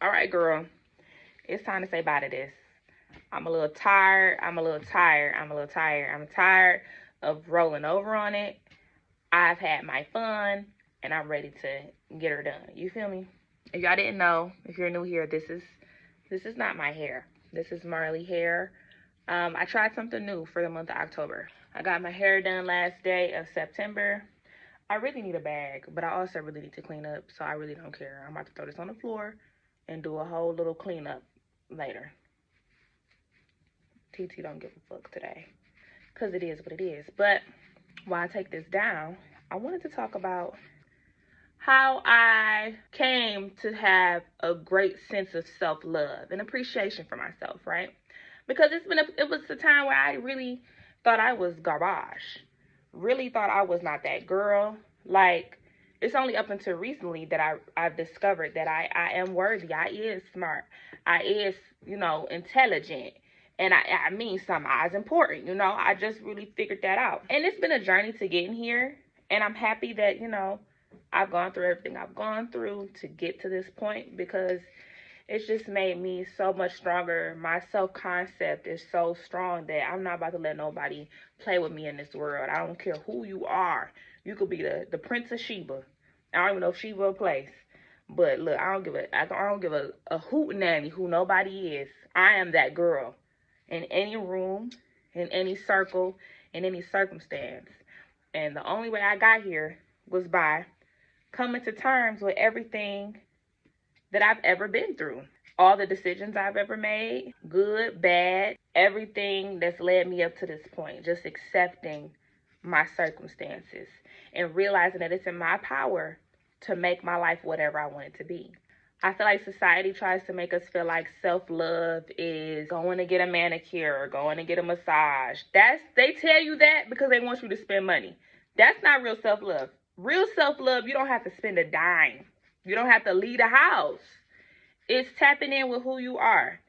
All right, girl. It's time to say bye to this. I'm a little tired. I'm tired of rolling over on it. I've had my fun, and I'm ready to get her done. You feel me? If y'all didn't know, if you're new here, this is not my hair. This is Marley hair. I tried something new for the month of October. I got my hair done last day of September. I really need a bag, but I also really need to clean up, so I really don't care. I'm about to throw this on the floor and do a whole little cleanup later. TT don't give a fuck today, because it is what it is. But while I take this down, I wanted to talk about how I came to have a great sense of self-love and appreciation for myself, right? Because it was a time where I really thought I was garbage. Really thought I was not that girl. Like, it's only up until recently that I've discovered that I am worthy. I is smart. I is, intelligent. And I mean something as important, I just really figured that out. And it's been a journey to getting here. And I'm happy that, I've gone through everything I've gone through to get to this point, because it's just made me so much stronger. My self-concept is so strong that I'm not about to let nobody play with me in this world. I don't care who you are. You could be the Prince of Sheba. I don't even know if Sheba a place. But look, I don't give a hoot nanny who nobody is. I am that girl in any room, in any circle, in any circumstance. And the only way I got here was by coming to terms with everything that I've ever been through. All the decisions I've ever made, good, bad, everything that's led me up to this point. Just accepting my circumstances and realizing that it's in my power to make my life whatever I want it to be. I feel like society tries to make us feel like self-love is going to get a manicure or going to get a massage. They tell you that because they want you to spend money. That's not real self-love. Real self-love, you don't have to spend a dime. You don't have to leave the house. It's tapping in with who you are.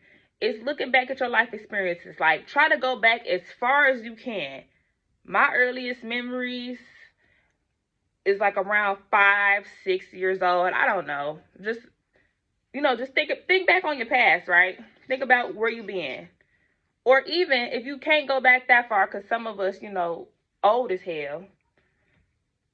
It's looking back at your life experiences. Like, try to go back as far as you can. My earliest memories is like around 5, 6 years old. I don't know. Just think back on your past, right? Think about where you been. Or even if you can't go back that far, because some of us, old as hell.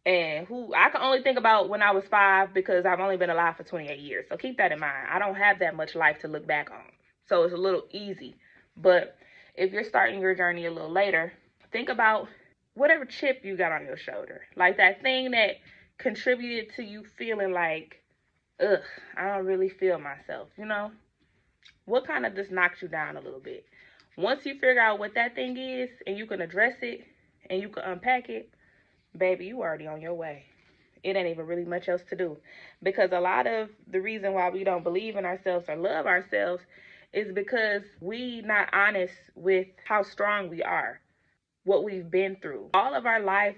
And who I can only think about when I was 5, because I've only been alive for 28 years. So keep that in mind. I don't have that much life to look back on. So it's a little easy. But if you're starting your journey a little later, think about whatever chip you got on your shoulder. Like that thing that contributed to you feeling like, ugh, I don't really feel myself, What kind of just knocks you down a little bit? Once you figure out what that thing is and you can address it and you can unpack it, baby, you already on your way. It ain't even really much else to do. Because a lot of the reason why we don't believe in ourselves or love ourselves is because we not honest with how strong we are, what we've been through. All of our life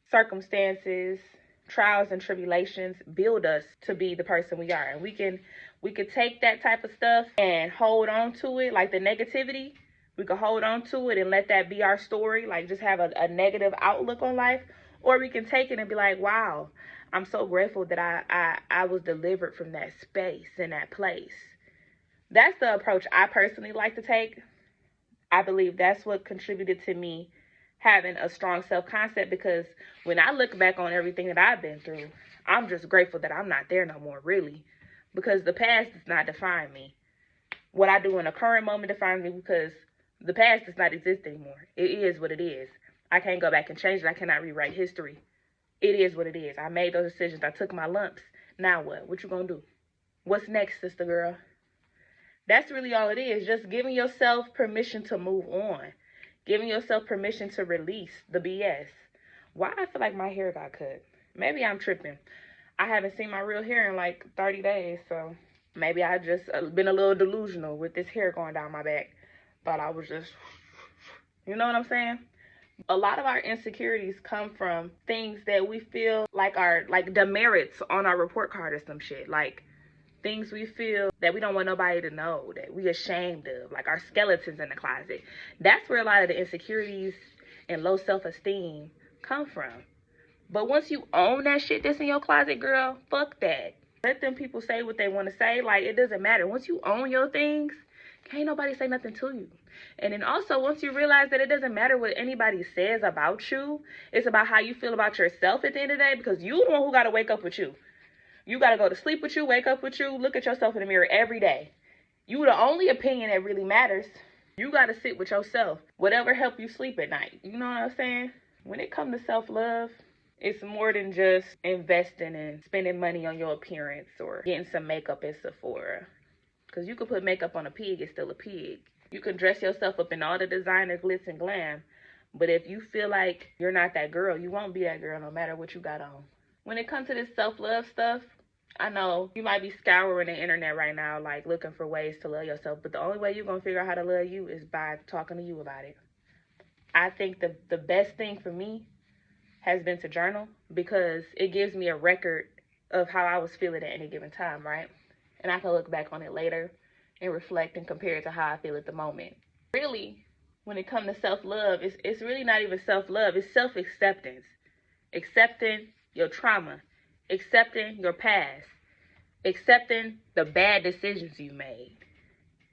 circumstances, trials and tribulations build us to be the person we are. And we could take that type of stuff and hold on to it, like the negativity. We could hold on to it and let that be our story, like just have a negative outlook on life. Or we can take it and be like, wow, I'm so grateful that I was delivered from that space and that place. That's the approach I personally like to take. I believe that's what contributed to me having a strong self-concept, because when I look back on everything that I've been through, I'm just grateful that I'm not there no more, really, because the past does not define me. What I do in the current moment defines me, because the past does not exist anymore. It is what it is. I can't go back and change it. I cannot rewrite history. It is what it is. I made those decisions. I took my lumps. Now what? What you gonna do? What's next, sister girl? That's really all it is. Just giving yourself permission to move on. Giving yourself permission to release the BS. Why I feel like my hair got cut? Maybe I'm tripping. I haven't seen my real hair in like 30 days, so maybe I just been a little delusional with this hair going down my back. Thought I was just, you know what I'm saying? A lot of our insecurities come from things that we feel like are like demerits on our report card or some shit. Like things we feel that we don't want nobody to know, that we ashamed of, like our skeletons in the closet. That's where a lot of the insecurities and low self-esteem come from. But once you own that shit that's in your closet, girl, fuck that. Let them people say what they want to say. Like, it doesn't matter. Once you own your things, can't nobody say nothing to you. And then also, once you realize that it doesn't matter what anybody says about you, it's about how you feel about yourself at the end of the day, because you the one who got to wake up with you. You got to go to sleep with you, wake up with you, look at yourself in the mirror every day. You the only opinion that really matters. You got to sit with yourself. Whatever help you sleep at night. You know what I'm saying? When it comes to self-love, it's more than just investing and spending money on your appearance or getting some makeup at Sephora. Because you can put makeup on a pig, it's still a pig. You can dress yourself up in all the designer glitz and glam. But if you feel like you're not that girl, you won't be that girl no matter what you got on. When it comes to this self-love stuff, I know you might be scouring the internet right now, like looking for ways to love yourself. But the only way you're going to figure out how to love you is by talking to you about it. I think the best thing for me has been to journal, because it gives me a record of how I was feeling at any given time, right? And I can look back on it later and reflect and compare it to how I feel at the moment. Really, when it comes to self-love, it's really not even self-love. It's self-acceptance. Accepting your trauma. Accepting your past. Accepting the bad decisions you made.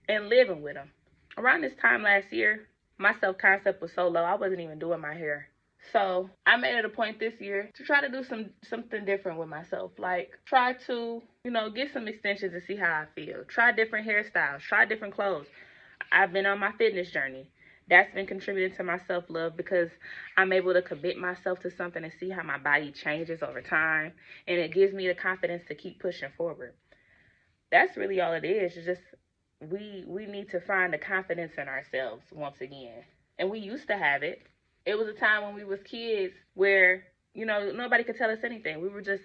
And living with them. Around this time last year, my self-concept was so low, I wasn't even doing my hair. So I made it a point this year to try to do something different with myself. Like, try to, get some extensions and see how I feel. Try different hairstyles. Try different clothes. I've been on my fitness journey. That's been contributing to my self-love, because I'm able to commit myself to something and see how my body changes over time. And it gives me the confidence to keep pushing forward. That's really all it is. It's just we need to find the confidence in ourselves once again. And we used to have it. It was a time when we was kids where, nobody could tell us anything. We were just,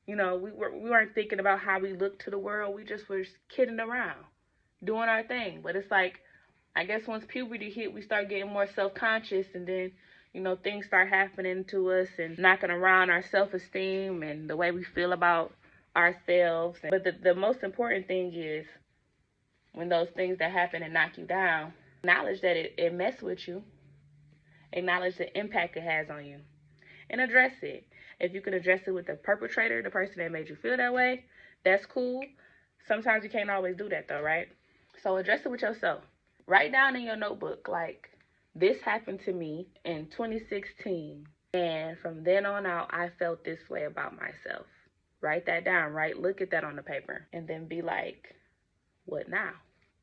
we weren't thinking about how we looked to the world. We just were kidding around, doing our thing. But it's like, I guess once puberty hit, we start getting more self-conscious, and then, things start happening to us and knocking around our self-esteem and the way we feel about ourselves. But the most important thing is, when those things that happen and knock you down, acknowledge that it messed with you. Acknowledge the impact it has on you and address it. If you can address it with the perpetrator, the person that made you feel that way, that's cool. Sometimes you can't always do that though, right? So address it with yourself. Write down in your notebook, like, this happened to me in 2016. And from then on out, I felt this way about myself. Write that down, right? Look at that on the paper. And then be like, what now?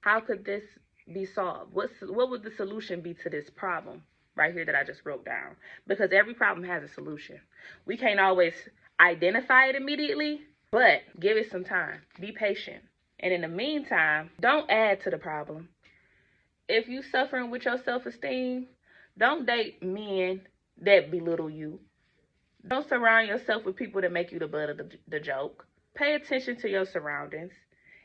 How could this be solved? What would the solution be to this problem right here that I just wrote down? Because every problem has a solution. We can't always identify it immediately, but give it some time. Be patient. And in the meantime, don't add to the problem. If you suffering with your self-esteem, don't date men that belittle you. Don't surround yourself with people that make you the butt of the joke. Pay attention to your surroundings.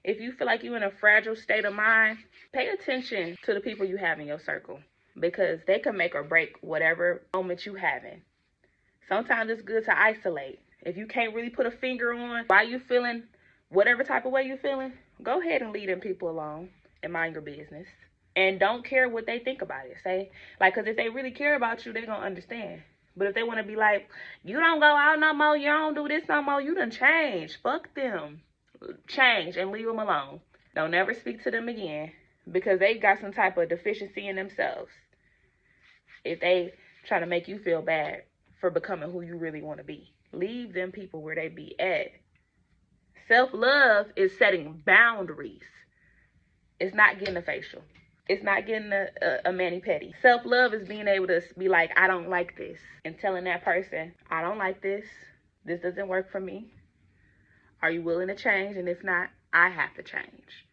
If you feel like you're in a fragile state of mind, pay attention to the people you have in your circle, because they can make or break whatever moment you having. Sometimes it's good to isolate. If you can't really put a finger on why you feeling whatever type of way you're feeling, go ahead and leave them people alone and mind your business. And don't care what they think about it. Because if they really care about you, they're going to understand. But if they want to be like, you don't go out no more, you don't do this no more, you done changed. Fuck them. Change and leave them alone. Don't ever speak to them again, because they got some type of deficiency in themselves. If they try to make you feel bad for becoming who you really want to be, leave them people where they be at. Self-love is setting boundaries. It's not getting a facial. It's not getting a mani-pedi. Self-love is being able to be like, I don't like this. And telling that person, I don't like this. This doesn't work for me. Are you willing to change? And if not, I have to change.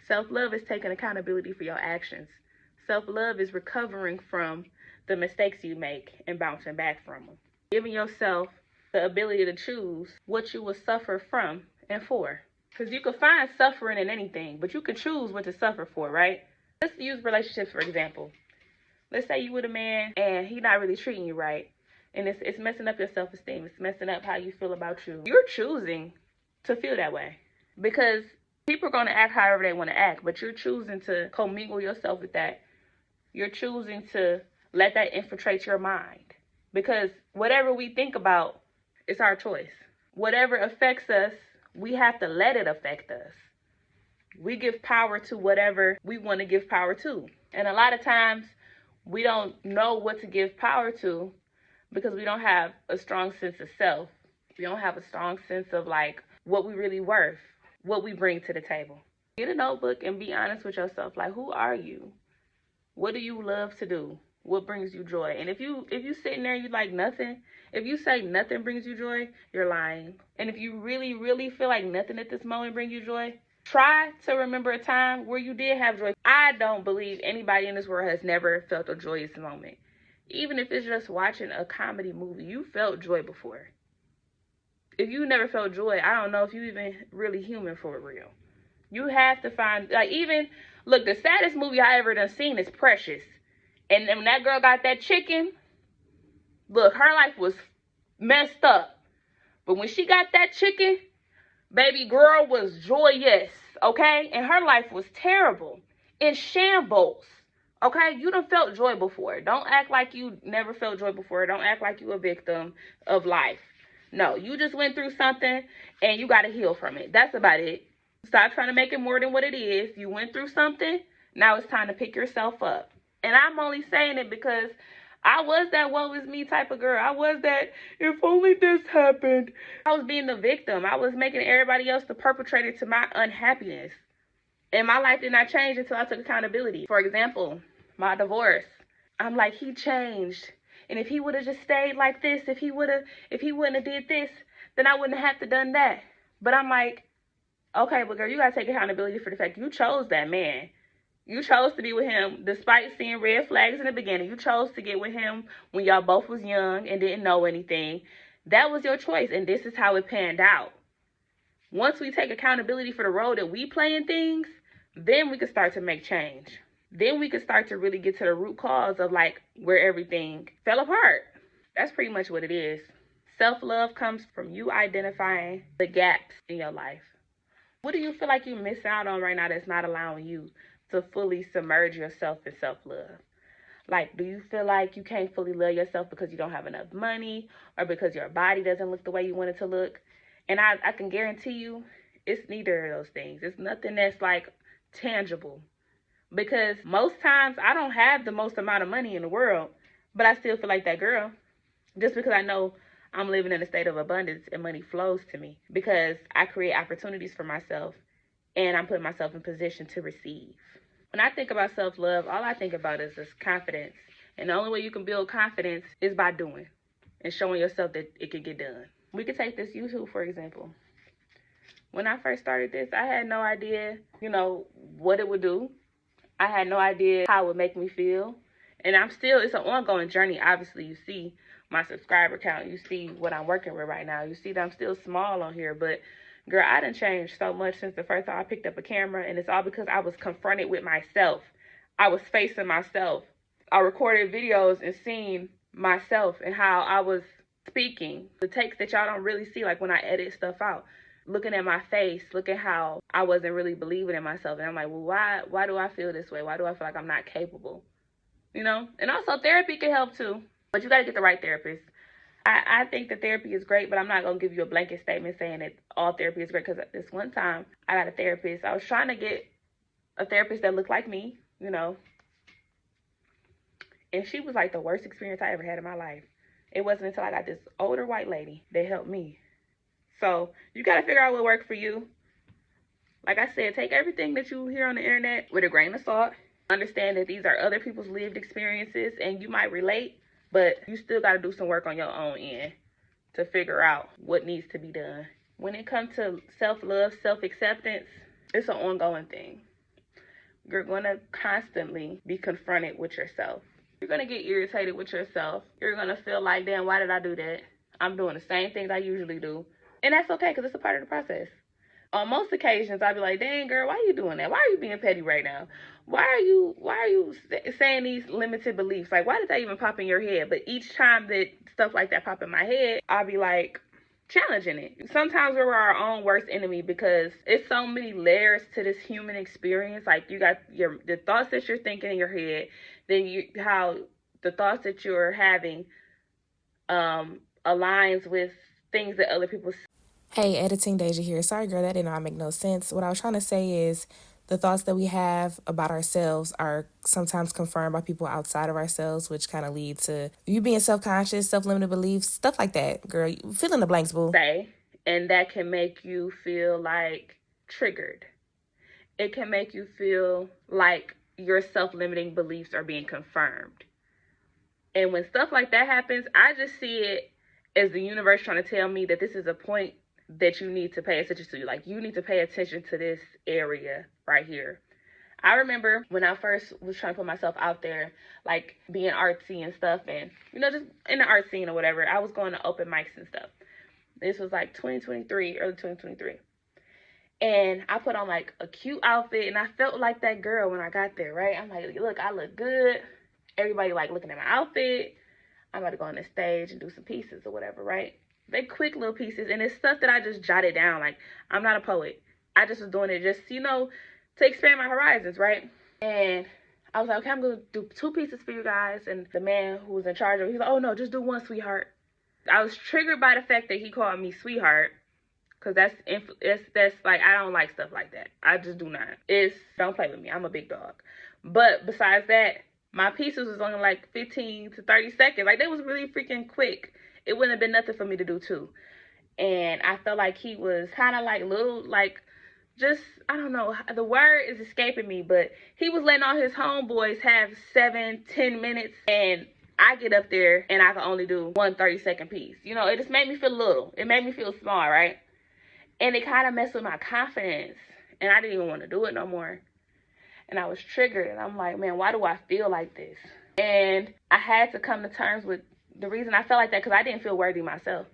Self-love is taking accountability for your actions. Self-love is recovering from the mistakes you make and bouncing back from them. Giving yourself the ability to choose what you will suffer from and for. Because you can find suffering in anything, but you can choose what to suffer for, right? Let's use relationships, for example. Let's say you with a man and he not really treating you right. And it's messing up your self-esteem. It's messing up how you feel about you. You're choosing to feel that way. Because people are going to act however they want to act. But you're choosing to commingle yourself with that. You're choosing to let that infiltrate your mind. Because whatever we think about, it's our choice. Whatever affects us, We have to let it affect us. We give power to whatever we want to give power to. And a lot of times we don't know what to give power to because we don't have a strong sense of self. We don't have a strong sense of like what we really worth, what we bring to the table. Get a notebook and be honest with yourself. Like, who are you? What do you love to do? What brings you joy? And if you sitting there and you like nothing, if you say nothing brings you joy, you're lying. And if you really, really feel like nothing at this moment brings you joy, try to remember a time where you did have joy. I don't believe anybody in this world has never felt a joyous moment. Even if it's just watching a comedy movie, you felt joy before. If you never felt joy, I don't know if you even really human for real. You have to find, like, even, look, the saddest movie I ever done seen is Precious. And when that girl got that chicken, look, her life was messed up. But when she got that chicken, baby girl was joyous, okay? And her life was terrible, in shambles, okay? You done felt joy before. Don't act like you never felt joy before. Don't act like you a victim of life. No, you just went through something and you got to heal from it. That's about it. Stop trying to make it more than what it is. You went through something. Now it's time to pick yourself up. And I'm only saying it because I was that woe is me type of girl. I was that if only this happened. I was being the victim. I was making everybody else the perpetrator to my unhappiness. And my life did not change until I took accountability. For example, my divorce. I'm like, he changed. And if he would have just stayed like this, if he wouldn't have did this, then I wouldn't have to done that. But I'm like, okay, but girl, you gotta take accountability for the fact you chose that man. You chose to be with him despite seeing red flags in the beginning. You chose to get with him when y'all both was young and didn't know anything. That was your choice, and this is how it panned out. Once we take accountability for the role that we play in things, then we can start to make change. Then we can start to really get to the root cause of like where everything fell apart. That's pretty much what it is. Self-love comes from you identifying the gaps in your life. What do you feel like you miss out on right now that's not allowing you to fully submerge yourself in self-love? Like, do you feel like you can't fully love yourself because you don't have enough money or because your body doesn't look the way you want it to look? And I can guarantee you it's neither of those things. It's nothing that's like tangible. Because most times I don't have the most amount of money in the world, but I still feel like that girl. Just because I know I'm living in a state of abundance and money flows to me because I create opportunities for myself and I'm putting myself in position to receive. When I think about self-love, all I think about is confidence. And the only way you can build confidence is by doing and showing yourself that it can get done. We could take this YouTube, for example. When I first started this, I had no idea, what it would do. I had no idea how it would make me feel. And it's an ongoing journey. Obviously, you see my subscriber count. You see what I'm working with right now. You see that I'm still small on here. But, girl, I done changed so much since the first time I picked up a camera. And it's all because I was confronted with myself. I was facing myself. I recorded videos and seeing myself and how I was speaking. The takes that y'all don't really see, like when I edit stuff out. Looking at my face, look at how I wasn't really believing in myself. And I'm like, well, why do I feel this way? Why do I feel like I'm not capable? And also therapy can help too. But you got to get the right therapist. I think that therapy is great, but I'm not going to give you a blanket statement saying that all therapy is great. Because this one time, I got a therapist. I was trying to get a therapist that looked like me, And she was like the worst experience I ever had in my life. It wasn't until I got this older white lady that helped me. So you got to figure out what works for you. Like I said, take everything that you hear on the internet with a grain of salt. Understand that these are other people's lived experiences and you might relate, but you still got to do some work on your own end to figure out what needs to be done. When it comes to self-love, self-acceptance, it's an ongoing thing. You're going to constantly be confronted with yourself. You're going to get irritated with yourself. You're going to feel like, damn, why did I do that? I'm doing the same things I usually do. And that's okay because it's a part of the process. On most occasions, I'll be like, dang, girl, why are you doing that? Why are you being petty right now? Why are you saying these limited beliefs? Like, why did that even pop in your head? But each time that stuff like that pop in my head, I'll be like, challenging it. Sometimes we're our own worst enemy because it's so many layers to this human experience. Like, you got the thoughts that you're thinking in your head, then how the thoughts that you're having aligns with things that other people say. Hey, editing Deja here. Sorry, girl, that did not make no sense. What I was trying to say is the thoughts that we have about ourselves are sometimes confirmed by people outside of ourselves, which kind of lead to you being self-conscious, self-limited beliefs, stuff like that. Girl, you fill in the blanks, boo. And that can make you feel like triggered. It can make you feel like your self-limiting beliefs are being confirmed. And when stuff like that happens, I just see it as the universe trying to tell me that this is a point that you need to pay attention to. Like, you need to pay attention to this area right here. I remember when I first was trying to put myself out there, like being artsy and stuff, and, you know, just in the art scene or whatever, I was going to open mics and stuff. This was like 2023, early 2023. And I put on like a cute outfit, and I felt like that girl when I got there, right? I'm like, look, I look good. Everybody like looking at my outfit. I'm about to go on the stage and do some pieces or whatever, right? They quick little pieces, and it's stuff that I just jotted down. Like, I'm not a poet. I just was doing it just, you know, to expand my horizons, right? And I was like, okay, I'm going to do 2 pieces for you guys. And the man who was in charge of it, he's like, oh, no, just do 1, sweetheart. I was triggered by the fact that he called me sweetheart. Because that's like, I don't like stuff like that. I just do not. Don't play with me. I'm a big dog. But besides that, my pieces was only like 15 to 30 seconds. Like, they was really freaking quick. It wouldn't have been nothing for me to do too. And I felt like he was kind of like little, like, just, I don't know, the word is escaping me, but he was letting all his homeboys have 7-10 minutes, and I get up there and I can only do 1 30-second piece. You know, it just made me feel little. It made me feel small, right? And it kind of messed with my confidence, and I didn't even want to do it no more. And I was triggered, and I'm like, man, why do I feel like this? And I had to come to terms with the reason I felt like that, because I didn't feel worthy myself.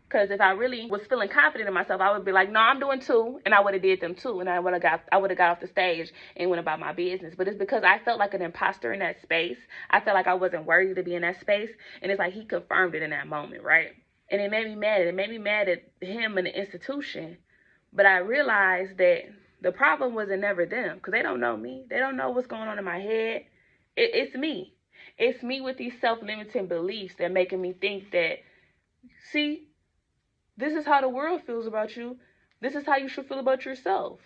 Because if I really was feeling confident in myself, I would be like, no, I'm doing 2, and I would have did them too, and I would have got off the stage and went about my business. But it's because I felt like an imposter in that space. I felt like I wasn't worthy to be in that space, and it's like he confirmed it in that moment, right? And it made me mad. It made me mad at him and the institution. But I realized that the problem wasn't never them, because they don't know me. They don't know what's going on in my head. It's me. It's me with these self-limiting beliefs that making me think that, see, this is how the world feels about you. This is how you should feel about yourself.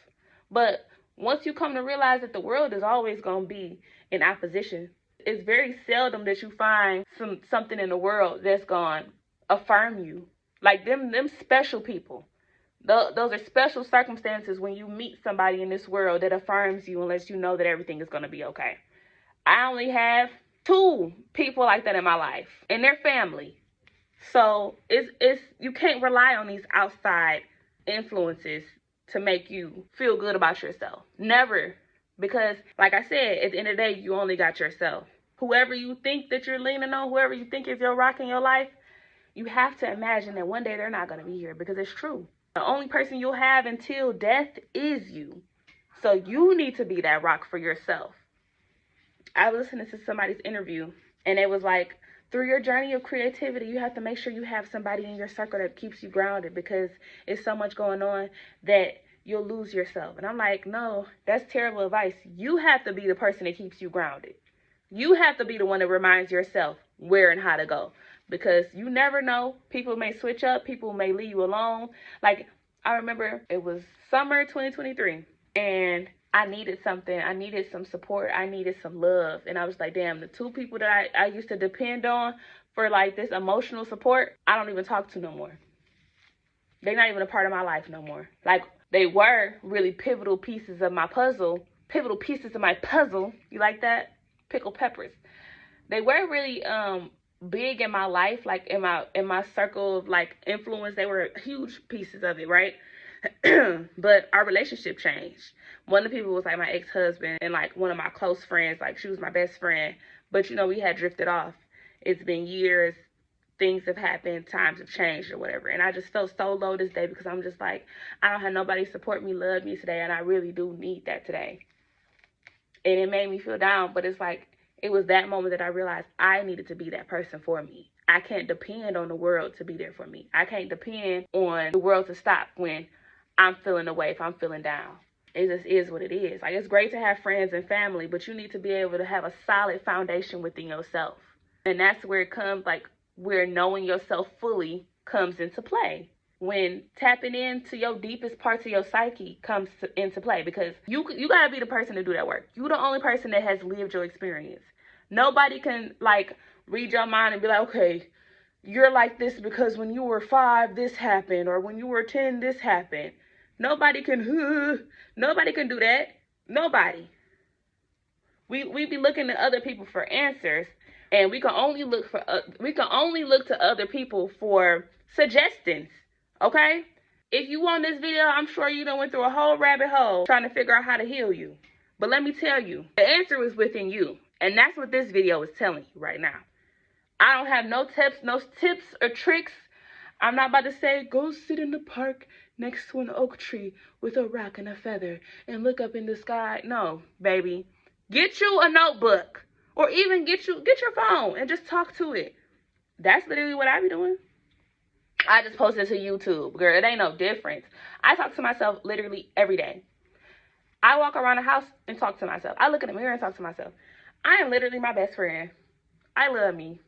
But once you come to realize that the world is always going to be in opposition, it's very seldom that you find something in the world that's going to affirm you. Like them special people. Those are special circumstances when you meet somebody in this world that affirms you and lets you know that everything is going to be okay. I only have 2 people like that in my life, and their family. So it's you can't rely on these outside influences to make you feel good about yourself. Never. Because like I said, at the end of the day, you only got yourself. Whoever you think that you're leaning on, whoever you think is your rock in your life, you have to imagine that one day they're not going to be here, because it's true. The only person you'll have until death is you. So you need to be that rock for yourself. I was listening to somebody's interview, and it was like, through your journey of creativity, you have to make sure you have somebody in your circle that keeps you grounded, because it's so much going on that you'll lose yourself. And I'm like, no, that's terrible advice. You have to be the person that keeps you grounded. You have to be the one that reminds yourself where and how to go, because you never know. People may switch up. People may leave you alone. Like, I remember it was summer 2023, and I needed something. I needed some support. I needed some love. And I was like, damn, the 2 people that I used to depend on for like this emotional support, I don't even talk to no more. They're not even a part of my life no more. Like, they were really pivotal pieces of my puzzle. Pivotal pieces of my puzzle. You like that? Pickled peppers. They were really big in my life, like in my circle of like influence. They were huge pieces of it, right? But our relationship changed. One of the people was like my ex-husband, and like one of my close friends, like she was my best friend, but you know, we had drifted off. It's been years, things have happened, times have changed or whatever, and I just felt so low this day, because I'm just like, I don't have nobody support me, love me today, and I really do need that today. And it made me feel down, but it's like, it was that moment that I realized I needed to be that person for me. I can't depend on the world to be there for me. I can't depend on the world to stop when I'm feeling away, if I'm feeling down. It just is what it is. Like, it's great to have friends and family, but you need to be able to have a solid foundation within yourself. And that's where it comes, like, where knowing yourself fully comes into play. when tapping into your deepest parts of your psyche comes into play, because you gotta be the person to do that work. You the only person that has lived your experience. Nobody can like read your mind and be like, okay, you're like this because when you were 5 this happened, or when you were 10 this happened. Nobody can do that. Nobody. We be looking to other people for answers, and we can only look to other people for suggestions. Okay? If you want this video, I'm sure you done went through a whole rabbit hole trying to figure out how to heal you. But let me tell you, the answer is within you. And that's what this video is telling you right now. I don't have no tips or tricks. I'm not about to say, go sit in the park next to an oak tree with a rock and a feather and look up in the sky. No, baby. Get you a notebook, or even get your phone and just talk to it. That's literally what I be doing. I just posted to YouTube, girl. It ain't no difference. I talk to myself literally every day. I walk around the house and talk to myself. I look in the mirror and talk to myself. I am literally my best friend. I love me.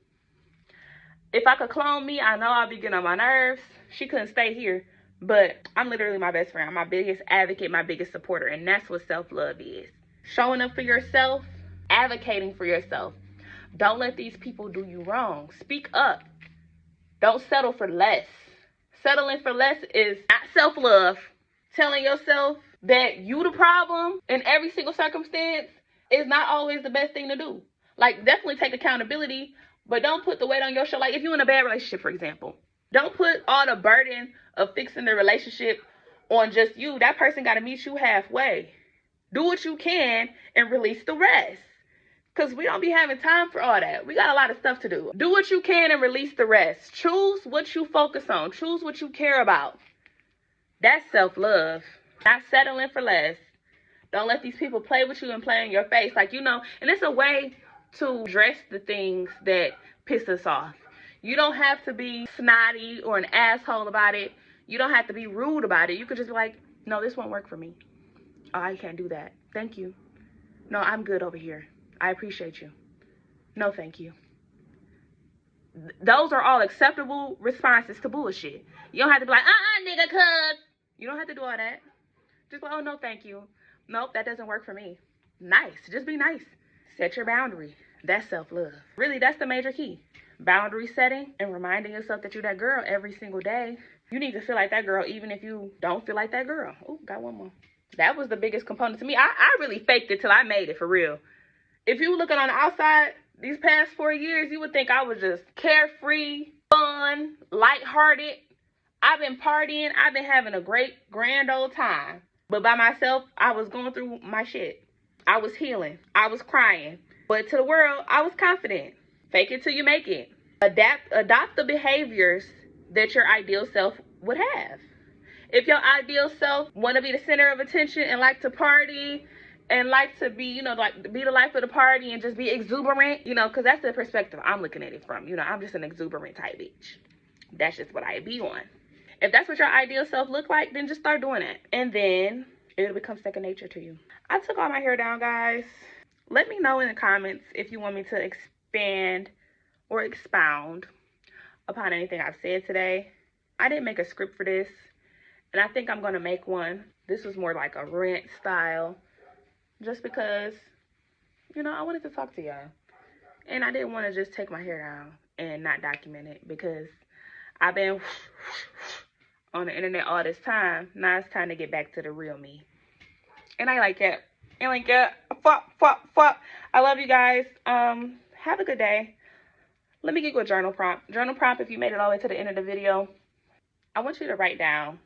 If I could clone me, I know I'd be getting on my nerves. She couldn't stay here, but I'm literally my best friend. I'm my biggest advocate, my biggest supporter, and that's what self-love is. Showing up for yourself, advocating for yourself. Don't let these people do you wrong. Speak up. Don't settle for less. Settling for less is not self-love. Telling yourself that you the problem in every single circumstance is not always the best thing to do. Like, definitely take accountability, but don't put the weight on your shoulder. Like, if you're in a bad relationship, for example, don't put all the burden of fixing the relationship on just you. That person got to meet you halfway. Do what you can and release the rest. Because we don't be having time for all that. We got a lot of stuff to do. Do what you can and release the rest. Choose what you focus on. Choose what you care about. That's self-love. Not settling for less. Don't let these people play with you and play in your face. Like, and it's a way to address the things that piss us off. You don't have to be snotty or an asshole about it. You don't have to be rude about it. You could just be like, no, this won't work for me. Oh, I can't do that. Thank you. No, I'm good over here. I appreciate you. No, thank you. Those are all acceptable responses to bullshit. You don't have to be like, nigga, cuz. You don't have to do all that. Just like, oh, no, thank you. Nope, that doesn't work for me. Nice. Just be nice. Set your boundary. That's self-love. Really, that's the major key. Boundary setting and reminding yourself that you're that girl every single day. You need to feel like that girl even if you don't feel like that girl. Oh, got one more. That was the biggest component to me. I really faked it till I made it, for real. If you were looking on the outside these past 4 years, you would think I was just carefree, fun, lighthearted. I've been partying. I've been having a great, grand old time. But by myself, I was going through my shit. I was healing. I was crying. But to the world, I was confident. Fake it till you make it. Adopt the behaviors that your ideal self would have. If your ideal self want to be the center of attention and like to party and like to be, like be the life of the party and just be exuberant, because that's the perspective I'm looking at it from. I'm just an exuberant type bitch. That's just what I be on. If that's what your ideal self look like, then just start doing it. And then it'll become second nature to you. I took all my hair down, guys. Let me know in the comments if you want me to expand or expound upon anything I've said today. I didn't make a script for this, and I think I'm going to make one. This was more like a rant style, just because, I wanted to talk to y'all. And I didn't want to just take my hair down and not document it, because I've been on the internet all this time. Now it's time to get back to the real me. And I like it. I love you guys. Have a good day. Let me give you a journal prompt. Journal prompt, if you made it all the way to the end of the video. I want you to write down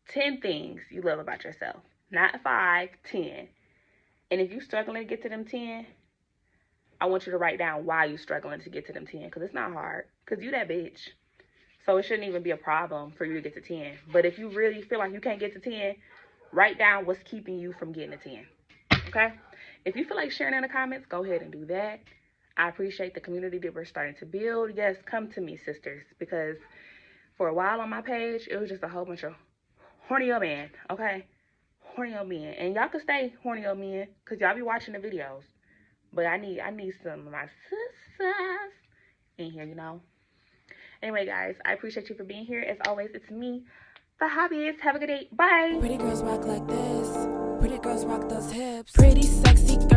10 things you love about yourself. Not 5, 10. And if you're struggling to get to them 10, I want you to write down why you're struggling to get to them 10. Because it's not hard. Because you that bitch. So it shouldn't even be a problem for you to get to 10. But if you really feel like you can't get to 10, write down what's keeping you from getting to 10. Okay? If you feel like sharing in the comments, go ahead and do that. I appreciate the community that we're starting to build. Yes, come to me, sisters. Because for a while on my page, it was just a whole bunch of horny old men. Okay? Horny old men. And y'all can stay horny old men because y'all be watching the videos. But I need some of my sisters in here, Anyway, guys, I appreciate you for being here. As always, it's me, the hobbyist. Have a good day. Bye. Pretty girls walk like this. Pretty girls rock those hips. Pretty sexy girls.